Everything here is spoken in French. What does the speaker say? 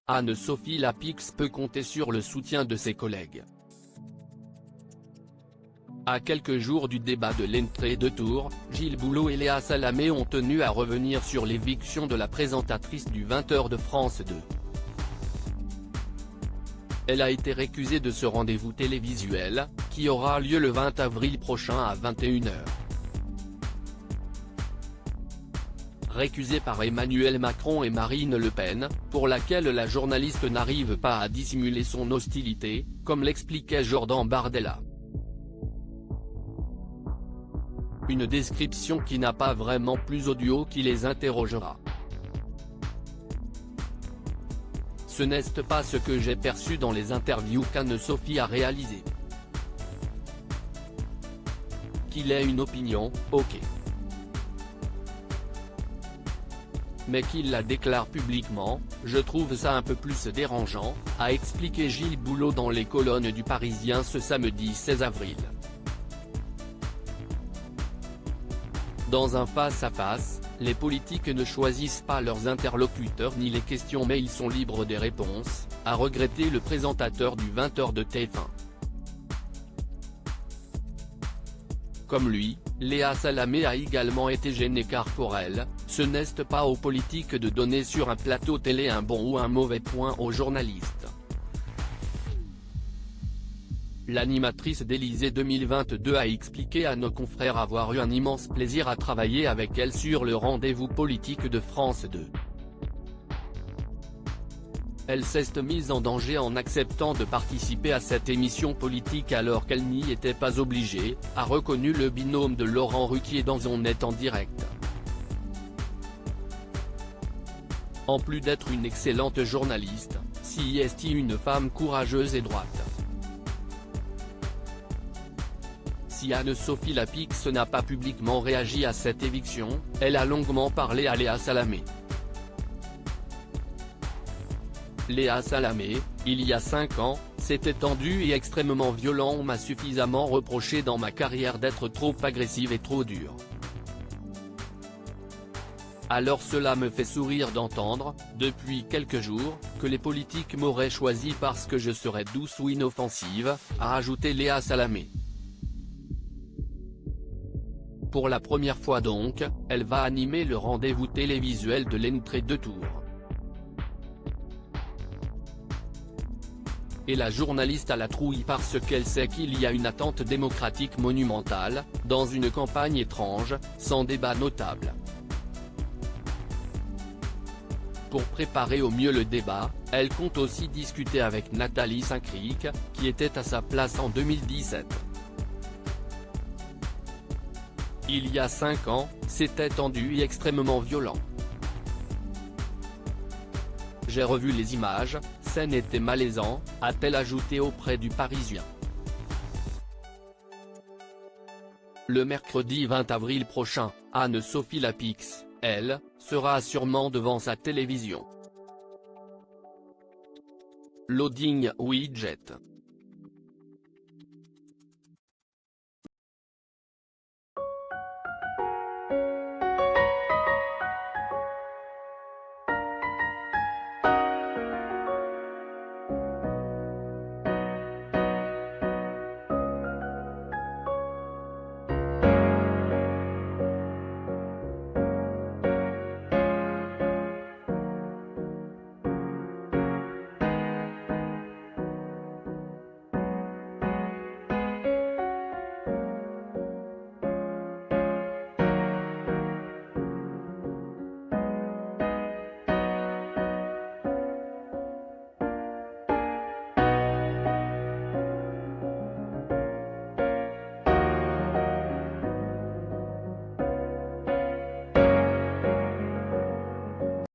Anne-Sophie Lapix peut compter sur le soutien de ses collègues. À quelques jours du débat de l'entrée-deux tours, Gilles Boulot et Léa Salamé ont tenu à revenir sur l'éviction de la présentatrice du 20h de France 2. Elle a été récusée de ce rendez-vous télévisuel, qui aura lieu le 20 avril prochain à 21h. Récusée par Emmanuel Macron et Marine Le Pen, pour laquelle la journaliste n'arrive pas à dissimuler son hostilité, comme l'expliquait Jordan Bardella. Une description qui n'a pas vraiment plus audio qui les interrogera. Ce n'est pas ce que j'ai perçu dans les interviews qu'Anne-Sophie a réalisées. Qu'il ait une opinion, ok. Mais qu'il la déclare publiquement, je trouve ça un peu plus dérangeant, a expliqué Gilles Boulot dans les colonnes du Parisien ce samedi 16 avril. Dans un face-à-face, les politiques ne choisissent pas leurs interlocuteurs ni les questions mais ils sont libres des réponses, a regretté le présentateur du 20h de TF1. Comme lui, Léa Salamé a également été gênée car pour elle, ce n'est pas aux politiques de donner sur un plateau télé un bon ou un mauvais point aux journalistes. L'animatrice d'Élysée 2022 a expliqué à nos confrères avoir eu un immense plaisir à travailler avec elle sur le rendez-vous politique de France 2. Elle s'est mise en danger en acceptant de participer à cette émission politique alors qu'elle n'y était pas obligée, a reconnu le binôme de Laurent Ruquier dans On est en direct. En plus d'être une excellente journaliste, c'est une femme courageuse et droite. Si Anne-Sophie Lapix n'a pas publiquement réagi à cette éviction, elle a longuement parlé à Léa Salamé. Léa Salamé, il y a 5 ans, c'était tendu et extrêmement violent. On m'a suffisamment reproché dans ma carrière d'être trop agressive et trop dure. Alors cela me fait sourire d'entendre, depuis quelques jours, que les politiques m'auraient choisi parce que je serais douce ou inoffensive, a ajouté Léa Salamé. Pour la première fois donc, elle va animer le rendez-vous télévisuel de l'entrée-deux tours. Et la journaliste a la trouille parce qu'elle sait qu'il y a une attente démocratique monumentale, dans une campagne étrange, sans débat notable. Pour préparer au mieux le débat, elle compte aussi discuter avec Nathalie Saint-Cric, qui était à sa place en 2017. Il y a 5 ans, c'était tendu et extrêmement violent. J'ai revu les images, ça n'était malaisant, a-t-elle ajouté auprès du Parisien. Le mercredi 20 avril prochain, Anne-Sophie Lapix, elle, sera sûrement devant sa télévision. Loading widget.